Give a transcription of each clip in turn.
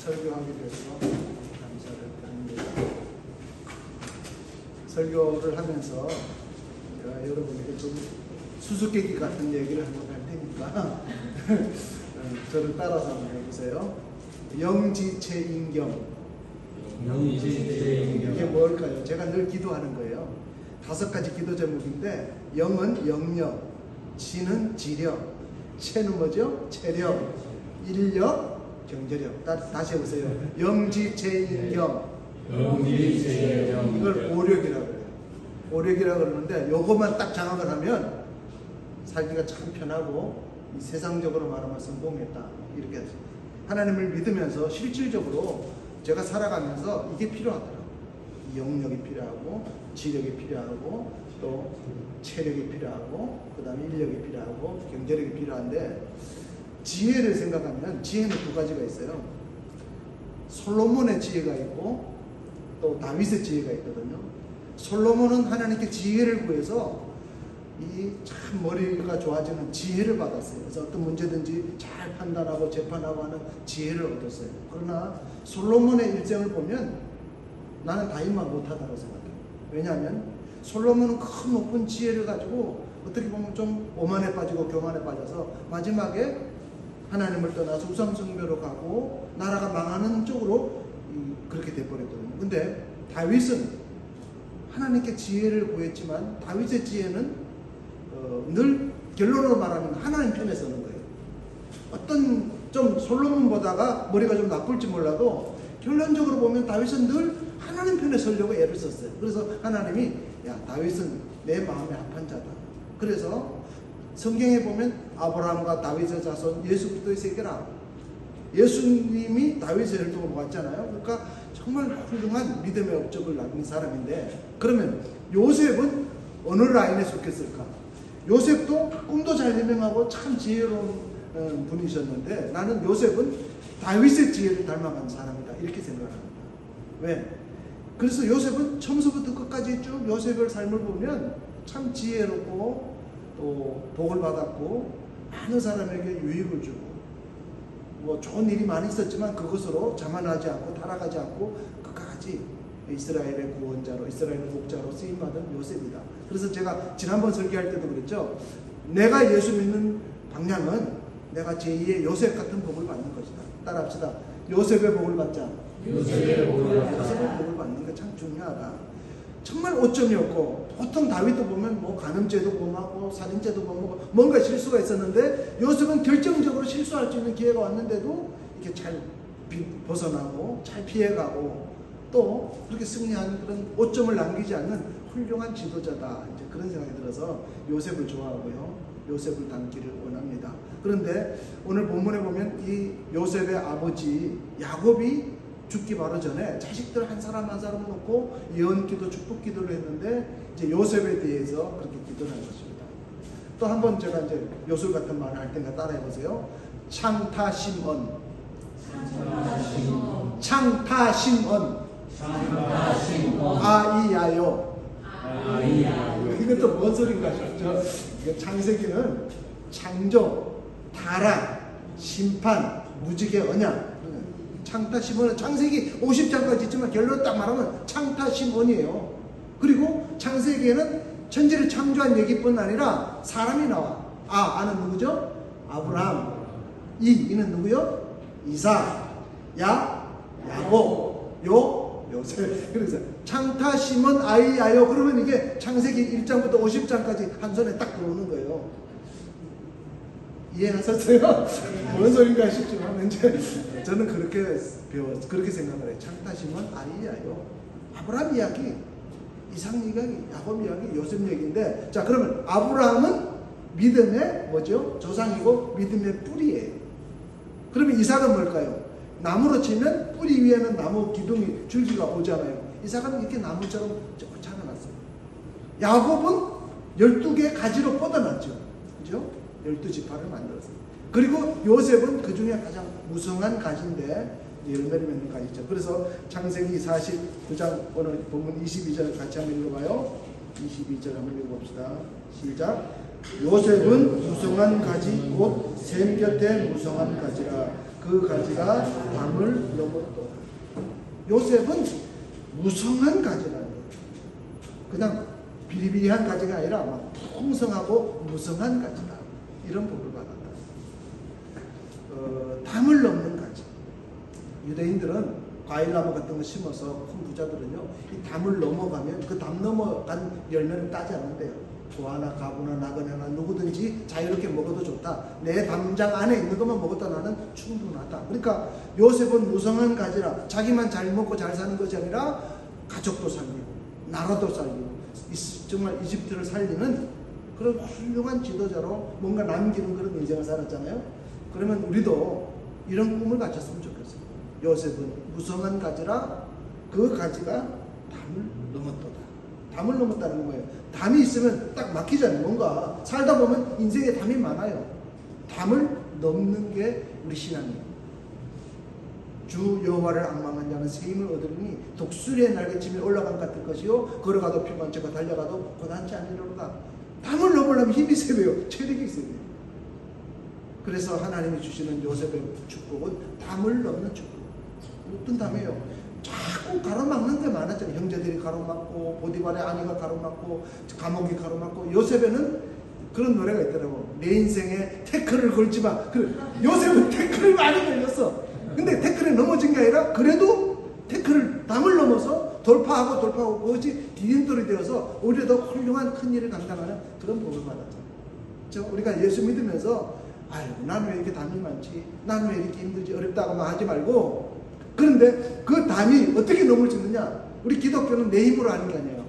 설교하게 돼서 감사를 드립니다. 설교를 하면서 제가 여러분에게 좀 수수께끼 같은 얘기를 한번 할 테니까 저를 따라서 한번 해보세요. 영지체인경. 이게 뭘까요? 제가 늘 기도하는 거예요. 5가지 기도 제목인데, 영은 영력, 지는 지력, 체는 뭐죠? 체력, 인력, 경제력. 다시 해보세요. 영지체인경. 이걸 오력이라고 해요. 오력이라고 그러는데, 요것만 딱 장악을 하면 살기가 참 편하고 세상적으로 말하면 성공했다, 이렇게 하죠. 하나님을 믿으면서 실질적으로 제가 살아가면서 이게 필요하더라고요. 영력이 필요하고, 지력이 필요하고, 또 체력이 필요하고, 그 다음에 인력이 필요하고, 경제력이 필요한데, 지혜를 생각하면 지혜는 2가지가 있어요. 솔로몬의 지혜가 있고 또 다윗의 지혜가 있거든요. 솔로몬은 하나님께 지혜를 구해서 이 참 머리가 좋아지는 지혜를 받았어요. 그래서 어떤 문제든지 잘 판단하고 재판하고 하는 지혜를 얻었어요. 그러나 솔로몬의 일생을 보면 나는 다윗만 못하다고 생각해요. 왜냐하면 솔로몬은 큰 높은 지혜를 가지고 어떻게 보면 좀 오만에 빠지고 교만에 빠져서 마지막에 하나님을 떠나서 우상숭배로 가고 나라가 망하는 쪽으로 그렇게 돼버렸거든요. 근데 다윗은 하나님께 지혜를 구했지만 다윗의 지혜는 늘 결론으로 말하면 하나님 편에 서는 거예요. 어떤 좀 솔로몬보다가 머리가 좀 나쁠지 몰라도 결론적으로 보면 다윗은 늘 하나님 편에 서려고 애를 썼어요. 그래서 하나님이 야, 다윗은 내 마음에 합한 자다. 그래서 성경에 보면 아브라함과 다윗의 자손 예수 그리스도의 세계라. 예수님이 다윗의 혈통을 모았잖아요. 그러니까 정말 훌륭한 믿음의 업적을 남긴 사람인데, 그러면 요셉은 어느 라인에 속했을까? 요셉도 꿈도 잘 해명하고 참 지혜로운 분이셨는데, 나는 요셉은 다윗의 지혜를 닮아간 사람이다, 이렇게 생각합니다. 왜? 그래서 요셉은 처음부터 끝까지 쭉 요셉의 삶을 보면 참 지혜롭고 또 복을 받았고 많은 사람에게 유익을 주고 뭐 좋은 일이 많이 있었지만 그것으로 자만하지 않고 타락하지 않고 끝까지 이스라엘의 구원자로, 이스라엘의 목자로 쓰임받은 요셉이다. 그래서 제가 지난번 설교할 때도 그랬죠. 내가 예수 믿는 방향은 내가 제2의 요셉 같은 복을 받는 것이다. 따라합시다. 요셉의 복을 받자. 요셉의 복을 받는 게 참 중요하다. 정말 오점이 없고, 보통 다윗도 보면 뭐 간음죄도 범하고 살인죄도 범하고 뭔가 실수가 있었는데, 요셉은 결정적으로 실수할 수 있는 기회가 왔는데도 이렇게 잘 벗어나고 잘 피해가고 또 그렇게 승리하는 그런 오점을 남기지 않는 훌륭한 지도자다, 이제 그런 생각이 들어서 요셉을 좋아하고요, 요셉을 닮기를 원합니다. 그런데 오늘 본문에 보면 이 요셉의 아버지 야곱이 죽기 바로 전에 자식들 한 사람 한 사람을 놓고 예언기도 축복기도를 했는데, 이제 요셉에 대해서 그렇게 기도를 한 것입니다. 또 한 번 제가 이제 요술 같은 말을 할 테니까 따라해 보세요. 창타심언. 아이야요. 이것도 뭔 소린가 싶죠? 창세기는 창조, 타락, 심판, 무지개, 언약. 창타심언은 창세기 50장까지 있지만 결론 딱 말하면 창타심언이에요. 그리고 창세기에는 천지를 창조한 얘기뿐 아니라 사람이 나와. 아는 누구죠? 아브라함. 이는 누구요? 이삭. 야곱. 요셉. 그래서 창타심언 아이야요. 그러면 이게 창세기 1장부터 50장까지 한 손에 딱 들어오는 거예요. 이해하셨어요? 뭔 소린가 싶지만 이제 저는 그렇게 그렇게 생각을 해요. 창타심은 아이야요. 아브라함 이야기, 이삭 이야기, 야곱 이야기, 요셉 얘기인데, 자, 그러면 아브라함은 믿음의 뭐죠? 조상이고 믿음의 뿌리예요. 그러면 이삭은 뭘까요? 나무로 치면 뿌리 위에는 나무 기둥이 줄기가 오잖아요. 이삭은 이렇게 나무처럼 자라났어요. 야곱은 12개의 가지로 뻗어났죠. 그죠? 12지파를 만들었어요. 그리고 요셉은 그 중에 가장 무성한 가지인데 열매를 맺는 가지죠. 그래서 창세기 49장 오늘 본문 22절 같이 한번 읽어봐요. 22절 한번 읽어봅시다. 시작. 요셉은 무성한 가지 곧 샘 곁에 무성한 가지라. 그 가지가 담을 넘었도다. 요셉은 무성한 가지라는 거예요. 그냥 비리비리한 가지가 아니라 막 풍성하고 무성한 가지다. 이런 복을 받았다. 담을 넘는 가지. 유대인들은 과일나무 같은 거 심어서 큰 부자들은요, 이 담을 넘어가면 그 담 넘어간 열매를 따지 않는데요. 고아나 가부나 나그네나 누구든지 자유롭게 먹어도 좋다. 내 담장 안에 있는 것만 먹었다 나는 충분하다. 그러니까 요셉은 무성한 가지라 자기만 잘 먹고 잘 사는 것이 아니라 가족도 살리고 나라도 살리고 정말 이집트를 살리는 그런 훌륭한 지도자로 뭔가 남기는 그런 인생을 살았잖아요. 그러면 우리도 이런 꿈을 가졌으면 좋겠어요. 요셉은 무성한 가지라 그 가지가 담을 넘었도다. 담을 넘었다는 건 뭐예요? 담이 있으면 딱 막히잖아요. 뭔가 살다 보면 인생에 담이 많아요. 담을 넘는 게 우리 신앙이에요. 주 여호와를 앙망한 자는 새 힘을 얻으리니 독수리의 날개침에 올라간 것 같을 것이요 걸어가도 평안체가 달려가도 고단치 않으리로다. 담을 넘으려면 힘이 있어야 돼요. 체력이 있어야 돼요. 그래서 하나님이 주시는 요셉의 축복은 담을 넘는 축복. 어떤 담이에요? 자꾸 가로막는 게 많았잖아요. 형제들이 가로막고 보디발의 아내가 가로막고 감옥이 가로막고. 요셉에는 그런 노래가 있더라고. 내 인생에 태클을 걸지마. 요셉은 태클을 많이 걸렸어. 근데 태클에 넘어진 게 아니라 그래도 태클을 담을 넘어서 돌파하고 그것이 디딤돌이 되어서 오히려 더 훌륭한 큰 일을 감당하는 그런 복을 받았죠. 우리가 예수 믿으면서 아이고 나는 왜 이렇게 담이 많지, 나는 왜 이렇게 힘들지, 어렵다고 하지 말고, 그런데 그 담이 어떻게 넘을 수 있느냐? 우리 기독교는 내 힘으로 하는 게 아니에요.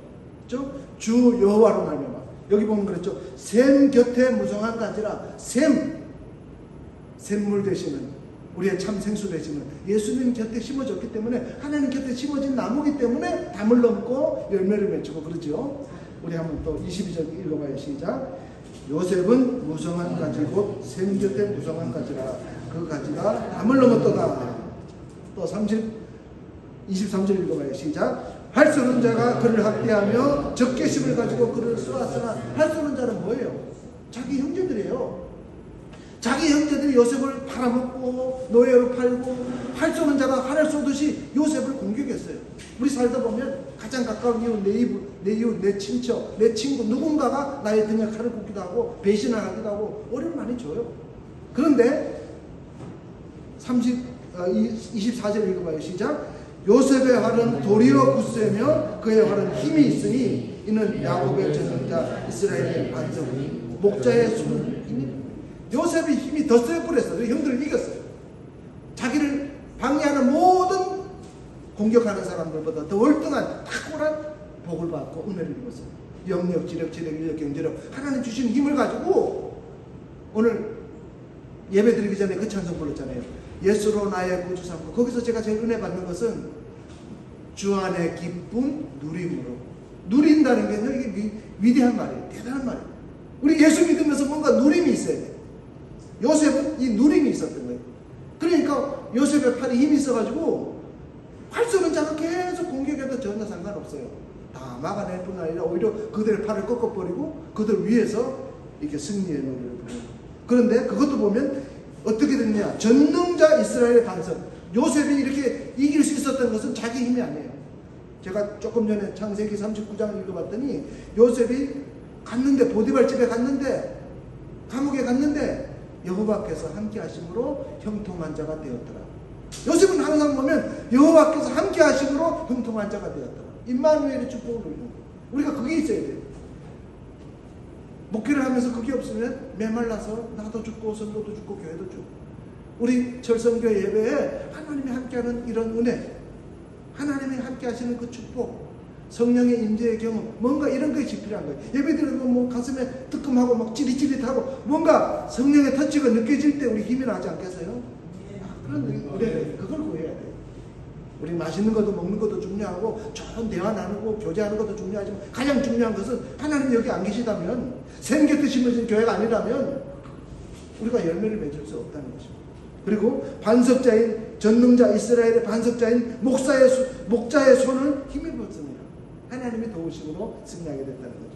그렇죠? 주 여호와로 말미암아. 여기 보면 그랬죠. 샘 곁에 무성한 가지라. 샘물 되시는 우리의 참 생수 되시는 예수님 곁에 심어졌기 때문에, 하나님 곁에 심어진 나무기 때문에 담을 넘고 열매를 맺고 그러죠. 우리 한번 또 22절 읽어봐요. 시작. 요셉은 무성한 가지 곧 샘 곁에 무성한 가지라. 그 가지가 담을 넘었도다. 또 23절 읽어봐요. 시작. 할 수 없는 자가 그를 학대하며 적개심을 가지고 그를 쏘았으나. 할 수 없는 자는 뭐예요? 자기 형제들이에요. 자기 형제들이 요셉을 팔아먹고 노예로 팔고, 할 수 없는 자가 활을 쏘듯이 요셉을 공격했어요. 우리 살다 보면 가장 가까운 이웃, 내 이웃, 내 친척, 내 친구 누군가가 나의 등에 칼을 꽂기도 하고 배신을 하기도 하고 어려움 많이 줘요. 그런데 24절 읽어봐요. 시작. 요셉의 활은 도리어 굳세며 그의 활은 힘이 있으니 이는 야곱의 전능자 이스라엘의 반석이 목자의 손 힘이. 요셉의 힘이 더 세버렸어요. 형들을 이겼어요. 자기를 방해하는 모든 공격하는 사람들보다 더 월등한 탁월한 복을 받고 은혜를 입었어요. 영역, 지력, 인력, 경제력, 하나님 주신 힘을 가지고 오늘 예배 드리기 전에 그 찬송 불렀잖아요. 예수로 나의 구주 삼고. 거기서 제가 제일 은혜 받는 것은 주 안의 기쁨 누림으로. 누린다는 게 이게 위대한 말이에요. 대단한 말이에요. 우리 예수 믿으면서 뭔가 누림이 있어야 돼요. 요셉은 이 누림이 있었던 거예요. 그러니까 요셉의 팔에 힘이 있어가지고 활 쏘는 자가 계속 공격해도 전혀 상관없어요. 다 막아낼 뿐 아니라 오히려 그들의 팔을 꺾어버리고 그들 위해서 이렇게 승리의 노래를 부르고. 그런데 그것도 보면 어떻게 됐냐? 전능자 이스라엘의 반석. 요셉이 이렇게 이길 수 있었던 것은 자기 힘이 아니에요. 제가 조금 전에 창세기 39장을 읽어봤더니 요셉이 갔는데, 보디발 집에 갔는데, 감옥에 갔는데 여호와께서 함께 하심으로 형통한 자가 되었더라. 요셉은 항상 보면 여호와께서 함께 하심으로 형통한 자가 되었더라. 임마누엘의 축복을 누리는 거예요. 우리가 그게 있어야 돼요. 목회를 하면서 그게 없으면 메말라서 나도 죽고 선도도 죽고 교회도 죽고. 우리 철성교회 예배에 하나님이 함께하는 이런 은혜, 하나님이 함께 하시는 그 축복, 성령의 임재의 경험, 뭔가 이런 것이 필요한 거예요. 예배드리고 뭐 가슴에 뜨끔하고 막 찌릿찌릿하고 뭔가 성령의 터치가 느껴질 때 우리 힘이 나지 않겠어요? 그런 은혜, 그걸 구해야 돼요. 우리 맛있는 것도 먹는 것도 중요하고 좋은 대화 나누고 교제하는 것도 중요하지만 가장 중요한 것은 하나님이 여기 안 계시다면, 샘 곁에 심어진 교회가 아니라면 우리가 열매를 맺을 수 없다는 것입니다. 그리고 반석자인 전능자 이스라엘의 반석자인 목자의 손을 힘입었습니다. 하나님이 도우심으로 승리하게 됐다는 거죠.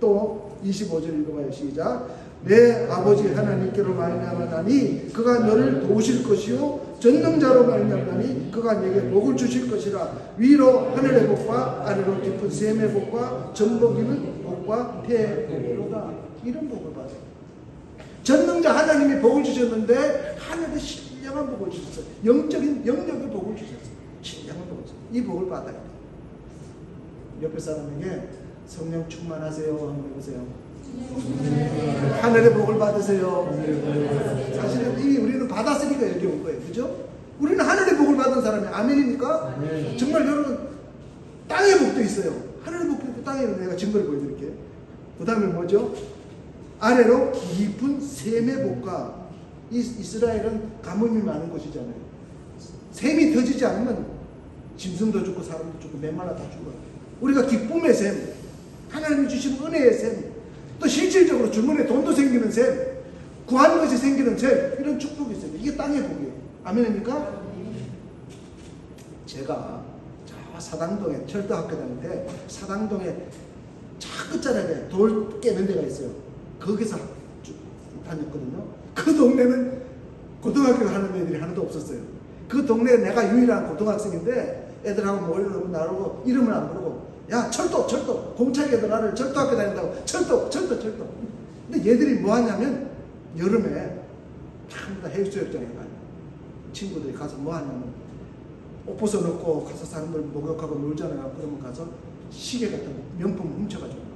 또 25절 읽어봐요. 시작. 내 아버지 하나님께로 말미암았나니 그가 너를 도우실 것이요 전능자로 말미암나니 그가 내게 복을 주실 것이라. 위로 하늘의 복과 아래로 깊은 샘의 복과 젖먹이는 복과 태의 복으로다. 이런 복을 받아요. 전능자 하나님이 복을 주셨는데 하늘에 신령한 복을 주셨어요. 영적인 영역의 복을 주셨어요. 신령한 복을 주셨어요. 이 복을 받아야 돼요. 옆에 사람에게 성령 충만하세요 한번 해보세요. 하늘의 복을 받으세요. 사실은 이미 우리는 받았으니까 여기 온 거예요. 그죠? 우리는 하늘의 복을 받은 사람이 아멘입니까? 정말 여러분 땅의 복도 있어요. 하늘의 복도 있고 땅의 복도 내가 증거를 보여드릴게요. 그 다음에 뭐죠? 아래로 깊은 샘의 복과 이스라엘은 가뭄이 많은 곳이잖아요. 샘이 터지지 않으면 짐승도 죽고 사람도 죽고 맨말라 다 죽어요. 우리가 기쁨의 샘, 하나님이 주신 은혜의 샘, 또 실질적으로 주머니에 돈도 생기는 셈, 구하는 것이 생기는 셈, 이런 축복이 있어요. 이게 땅의 복이에요. 아멘입니까? 제가 사당동에 철도학교 다닐 때 사당동에 차 끝자락에 돌 깨는 데가 있어요. 거기서 다녔거든요. 그 동네는 고등학교 하는 애들이 하나도 없었어요. 그 동네에 내가 유일한 고등학생인데 애들하고 모이려고 나르고 이름을 안 부르고 야 철도 공차기 애들 나를 철도학교 다닌다고 철도. 근데 얘들이 뭐 하냐면 여름에 전부 다 해수욕장에 가요. 친구들이 가서 뭐 하냐면 옷 벗어놓고 가서 사람들 목욕하고 놀잖아요. 그러면 가서 시계 같은 명품 훔쳐가지고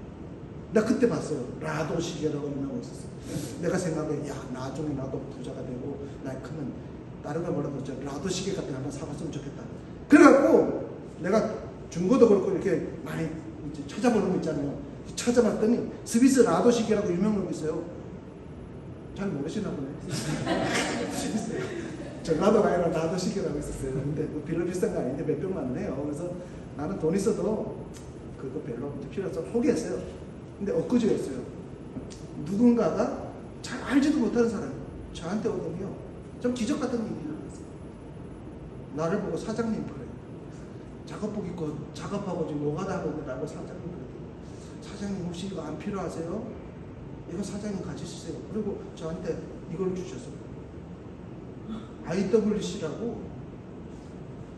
나 그때 봤어요. 라도 시계라고 유명하고 있었어요. 내가 생각해 야 나중에 나도 부자가 되고 나 크면 다른 걸 몰라도 저 라도 시계 같은 거 하나 사봤으면 좋겠다. 그래갖고 내가 중고도 그렇고 이렇게 많이 찾아보는 거 있잖아요. 찾아봤더니 스위스 라도 시계라고 유명한 거 있어요. 잘 모르시나 보네. 저 라도가 아니라 라도 시계라고 있었어요. 근데 별로 비싼 거 아닌데 몇백만 원 해요. 그래서 나는 돈 있어도 그거 별로 필요 없어 포기했어요. 근데 엊그제였어요. 누군가가 잘 알지도 못하는 사람이 저한테 오더니요. 좀 기적 같은 일이 일어났어요. 나를 보고 사장님 그래요. 작업복 입고 작업하고 지금 노가다 하고 있는다고 사장님 그래요. 사장님 혹시 이거 안 필요하세요? 이거 사장님 가지시세요. 그리고 저한테 이걸 주셨어요. IWC라고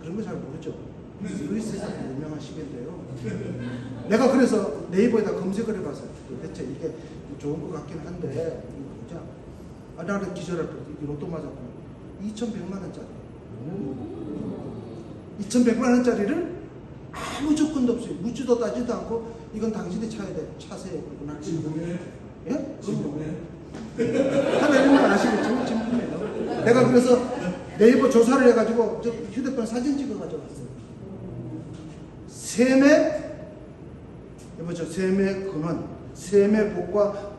그런 거 잘 모르죠. 스위스에서 유명한 시계인데요. 내가 그래서 네이버에다 검색을 해봤어요. 도대체 이게 좋은 것 같긴 한데 이거 보자. 나는 기절할 때 로또 맞았고 2,100만 원짜리. 2,100만 원짜리를 아무 조건도 없이 묻지도 따지도 않고 이건 당신이 차야 돼. 차세요. 그리고 난 진품이에요? 예? 진품이에요? 하나님은 아시겠죠? 진품이에요. 내가 그래서 네이버 조사를 해가지고 저 휴대폰 사진 찍어 가져왔어요. 샘의 여보죠. 샘의 근원, 샘의 복과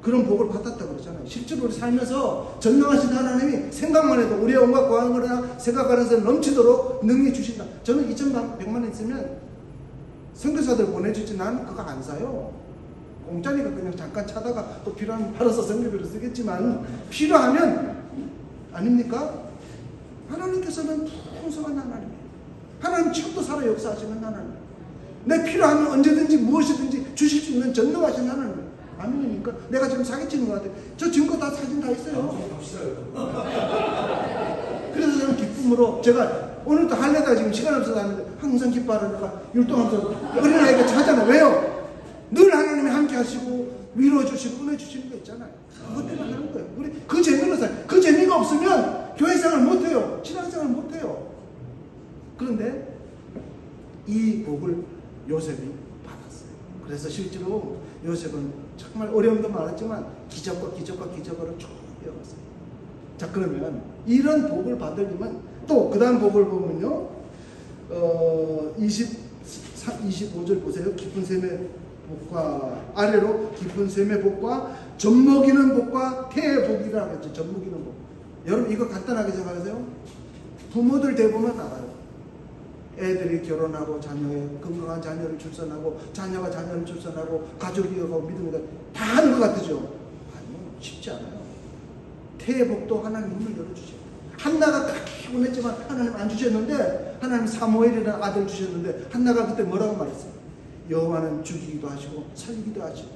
그런 복을 받았다고 그러잖아요. 실제로 우리 살면서 전능하신 하나님이 생각만 해도 우리의 온갖 구하거나 생각하는 것을 넘치도록 능히 주신다. 저는 2,100만 원 있으면 선교사들 보내주지 난 그거 안 사요. 공짜니까 그냥 잠깐 차다가 또 필요하면 팔아서 선교비로 쓰겠지만 필요하면 아닙니까? 하나님께서는 풍성한 하나님이에요. 하나님 지금도 살아 역사하시는 하나님. 내 필요하면 언제든지 무엇이든지 주실 수 있는 전능하신 하나님. 아멘입니까? 내가 지금 사기치는 것 같아요. 저 증거 다 사진 다 있어요. 그래서 저는 기쁨으로 제가 오늘도 할래다 지금 시간 없어서 하는데 항상 기뻐하는 내가 율동하면서 어린아이가 하잖아요. 왜요? 늘 하나님이 함께 하시고 위로해 주시고 은혜 주시는 거 있잖아요. 그것 때문에 하는 거예요. 우리 그 재미로 살아요. 그 재미가 없으면 교회생활 못해요. 신앙생활 못해요. 그런데 이 복을 요셉이 받았어요. 그래서 실제로 요셉은 정말 어려움도 많았지만 기적으로 쭉 이어갔어요. 자, 그러면 이런 복을 받으려면 또 그 다음 복을 보면요. 25절 보세요. 깊은 샘의 복과 아래로 깊은 샘의 복과 젖먹이는 복과 태의 복이라고 했죠. 젖먹이는 복. 여러분 이거 간단하게 생각하세요. 부모들 대부분 알아요. 애들이 결혼하고 건강한 자녀를 출산하고 자녀가 자녀를 출산하고 가족이 이어가고 믿음이 다 하는 것 같으죠. 아니요, 쉽지 않아요. 태의 복도 하나님 문을 열어주세요. 한나가 그렇게 원했지만 하나님 안 주셨는데 하나님 사무엘이라는 아들 주셨는데 한나가 그때 뭐라고 말했어요? 여호와는 죽이기도 하시고 살리기도 하시고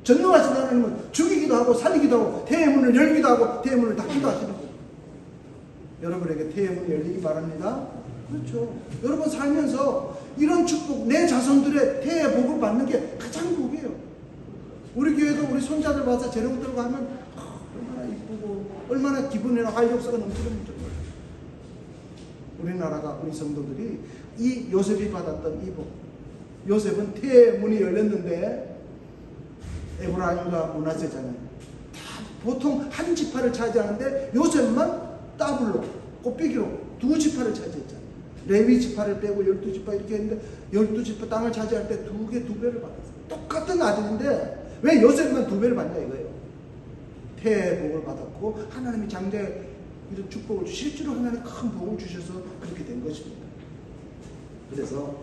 전능하신 하나님은 죽이기도 하고 살리기도 하고 태의 문을 열기도 하고 태의 문을 닫기도 하시는 거예요. 여러분에게 태의 문이 열리기 바랍니다. 그렇죠. 여러분 살면서 이런 축복, 내 자손들의 태의 복을 받는 게 가장 복이에요. 우리 교회도 우리 손자들 봐서 재롱 들고 하면 얼마나 이쁘고 얼마나 기분이나 활력소가 넘치는지. 우리나라가 우리 성도들이 이 요셉이 받았던 이 복, 요셉은 태의 문이 열렸는데 에브라임과 므낫세잖아요. 다 보통 한 지파를 차지하는데 요셉만 더블로 곱빼기로 두 지파를 차지했잖아요. 레위 지파를 빼고 12지파 이렇게 했는데 12지파 땅을 차지할 때 두 배를 받았어요. 똑같은 아들인데 왜 요셉만 2배를 받냐 이거예요. 태의 복을 받았고 하나님이 장자의 이런 축복을 실제로 하나님 큰 복을 주셔서 그렇게 된 것입니다. 그래서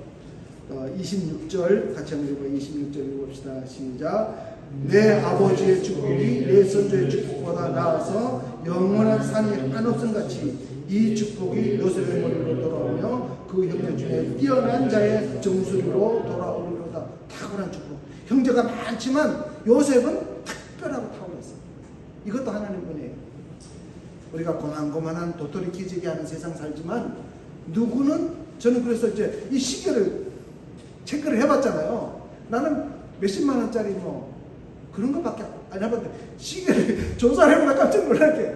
26절 같이 한번 읽어요. 26절 읽어봅시다. 시작. 내 아버지의 축복이 내 선조의 축복보다 나아서 영원한 산이 한옥성같이 이 축복이 요셉의 머리로 돌아오며 그 형제 중에 뛰어난 자의 정수리로 돌아오리로다. 탁월한 축복. 형제가 많지만 요셉은 특별하고 탁월했어요. 이것도 하나님 은혜예요. 우리가 고만고만한 도토리 키지게 하는 세상 살지만 누구는 저는 그래서 이제 이 시계를 체크를 해봤잖아요. 나는 몇십만 원짜리 뭐 그런 것밖에 안 해봤는데 시계를 조사를 해보다 깜짝 놀랄게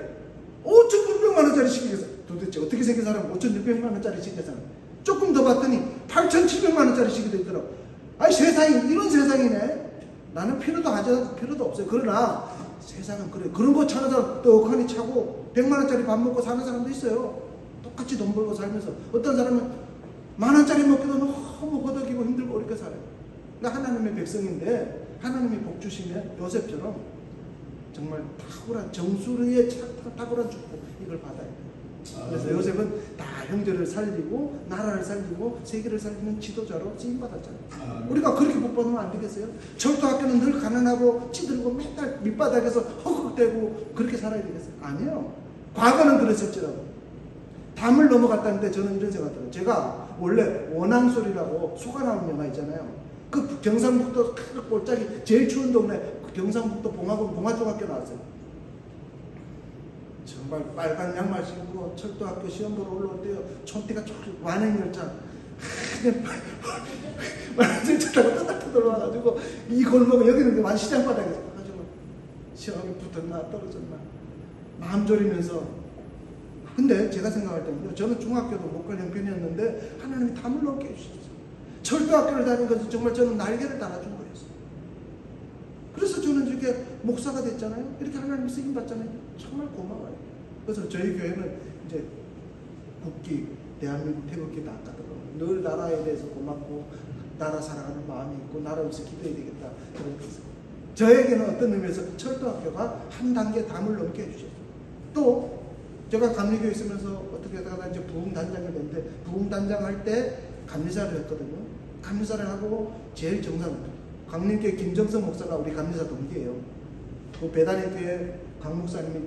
5,600만 원짜리 시계가 도대체 어떻게 생긴 사람은 5,600만 원짜리 시계가 조금 더 봤더니 8,700만 원짜리 시계도 있더라고. 아니 세상이 이런 세상이네. 나는 필요도 하지 않고 필요도 없어요. 그러나 세상은 그래. 그런 거 차는 사람 떡하니 차고 100만 원짜리 밥 먹고 사는 사람도 있어요. 똑같이 돈 벌고 살면서 어떤 사람은 10,000원짜리 먹기도 너무 허덕이고 힘들고 어렵게 살아요. 그러니까 하나님의 백성인데 하나님이 복 주시면 요셉처럼 정말 탁월한 정수리의 탁월한 축복 이걸 받아야 돼요. 그래서 요셉은 다 형제를 살리고 나라를 살리고 세계를 살리는 지도자로 쓰임받았잖아요. 우리가 그렇게 복 받으면 안 되겠어요? 철도학교는 늘 가난하고 찌들고 맨날 밑바닥에서 허걱대고 그렇게 살아야 되겠어요? 아니에요. 과거는 그랬었지라고. 담을 넘어갔다는데 저는 이런 생각 들어요. 제가 원래 원앙소리라고 소가 나오는 영화 있잖아요. 그 경상북도 골짜기 제일 추운 동네 경상북도 봉화중학교 나왔어요. 정말 빨간 양말 신고 철도학교 시험 보러 올라올 때요. 촌띠가 쭉 완행열차 완행열차 타고 따닥따닥 돌아와가지고 이 골목에 여기는 완 시장 바닥에서 가지고 시험이 붙었나 떨어졌나 마음 졸이면서. 근데 제가 생각할 때는요. 저는 중학교도 못 갈 형편이었는데 하나님이 담을 넘게 해주셨어요. 철도학교를 다닌 것은 정말 저는 날개를 달아준 거였어요. 그래서 저는 이렇게 목사가 됐잖아요. 이렇게 하나님 쓰임 받잖아요. 정말 고마워요. 그래서 저희 교회는 이제 국기, 대한민국 태극기 다 깎아들고 늘 나라에 대해서 고맙고 나라 사랑하는 마음이 있고 나라 위해서 기도해야 되겠다. 그런 게 있어요. 저에게는 어떤 의미에서 철도학교가 한 단계 담을 넘게 해주셨어요. 또 제가 감리교에 있으면서 어떻게 하다가 이제 부흥단장이 됐는데 부흥단장 할 때 감리사를 했거든요. 감리사를 하고 제일 정상 강림교회 김정성 목사가 우리 감리사 동기예요. 그 배단의교회 강 목사님이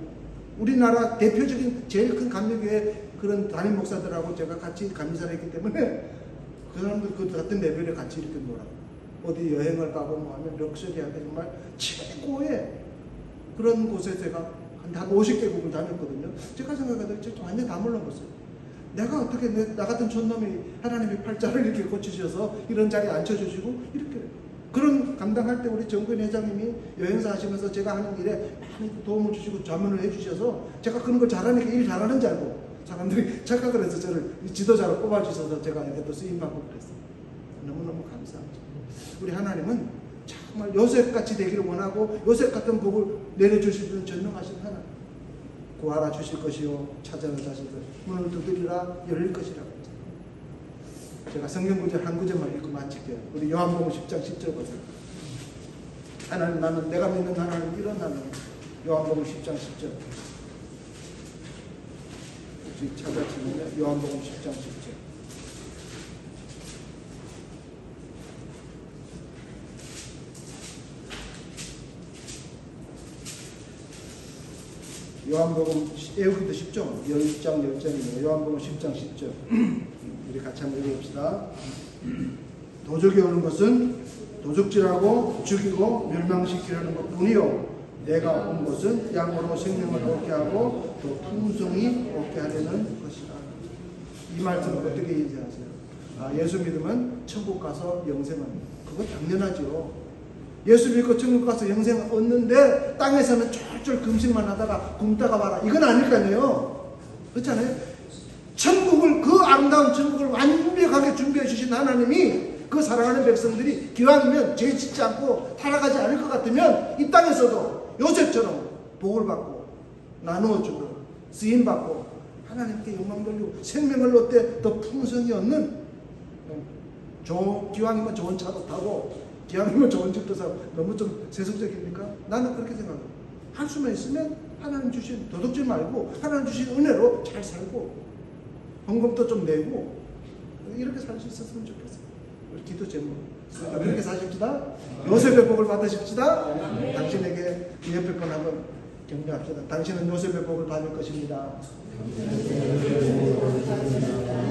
우리나라 대표적인 제일 큰 감리교회 그런 담임 목사들하고 제가 같이 감리사를 했기 때문에 그 사람들 그 같은 레벨에 같이 이렇게 놀아요. 어디 여행을 가고 뭐 하면 럭셔리하게 정말 최고의 그런 곳에 제가 한 50개국을 다녔거든요. 제가 생각해도 진짜 완전 다 몰라봤어요. 내가 어떻게 나 같은 촌놈이 하나님의 팔자를 이렇게 고치셔서 이런 자리에 앉혀주시고 이렇게 그런 감당할 때 우리 정근 회장님이 여행사 하시면서 제가 하는 일에 많이 도움을 주시고 자문을 해주셔서 제가 그런 걸 잘하니까 일 잘하는 줄 알고 사람들이 착각을 해서 저를 지도자로 뽑아주셔서 제가 이렇게 또 쓰임받고 그랬어요. 너무너무 감사합니다. 우리 하나님은 정말 요셉같이 되기를 원하고 요셉 같은 복을 내려주실 분 전능하신 하나님. 구하라 주실 것이요 찾아라 자실 것 문을 두드리라 열릴 것이라고 했잖아요. 제가 성경 구절 한 구절만 읽고 마칠게요. 우리 요한복음 10장 10절 보세요. 하나님 나는 내가 믿는 하나님 이런 하나님. 요한복음 10장 10절 혹시 찾아주시면 요한복음 10장 10절 요한복음 여기도 10장 10장이네요. 요한복음 10장 10절 우리 같이 한번 읽어봅시다. 도적이 오는 것은 도적질하고 죽이고 멸망시키려는 것뿐이요 내가 온 것은 양으로 생명을 얻게 하고 또 풍성히 얻게 하려는 것이라. 이 말씀을 어떻게 이해하세요? 예수 믿으면 천국 가서 영생은 그거 당연하죠. 예수 믿고 천국 가서 영생을 얻는데 땅에서는 쫄쫄 금식만 하다가 굶다가 봐라 이건 아닐 거 아니에요. 그렇잖아요. 천국을 그 아름다운 천국을 완벽하게 준비해 주신 하나님이 그 사랑하는 백성들이 기왕이면 죄 짓지 않고 타락하지 않을 것 같으면 이 땅에서도 요셉처럼 복을 받고 나누어주고 쓰임받고 하나님께 영광 돌리고 생명을 얻되 더 풍성히 얻는 기왕이면 좋은 차도 타고 기왕이면 좋은 집도 사고 너무 좀 세속적입니까? 나는 그렇게 생각해요. 할 수만 있으면 하나님 주신 도둑질 말고 하나님 주신 은혜로 잘 살고 헌금도 좀 내고 이렇게 살 수 있었으면 좋겠어요. 기도 제목 그렇게 사십시다. 요셉의 복을 받으십시다. 당신에게 옆에 분 한번 격려합시다. 당신은 요셉의 복을 받을 것입니다.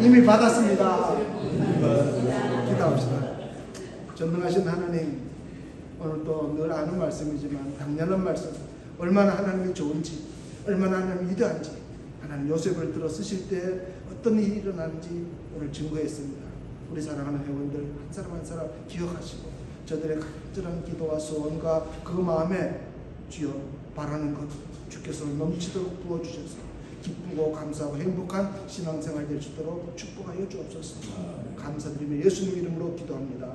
이미 받았습니다. 기도합시다. 전능하신 하나님, 오늘 또 늘 아는 말씀이지만 당연한 말씀, 얼마나 하나님이 좋은지, 얼마나 하나님이 위대한지, 하나님 요셉을 들어 쓰실 때 어떤 일이 일어나는지 오늘 증거했습니다. 우리 사랑하는 회원들 한 사람 한 사람 기억하시고 저들의 간절한 기도와 소원과 그 마음에 주여 바라는 것 주께서 넘치도록 부어주셔서 기쁘고 감사하고 행복한 신앙생활 될 수 있도록 축복하여 주옵소서. 감사드리며 예수님 이름으로 기도합니다.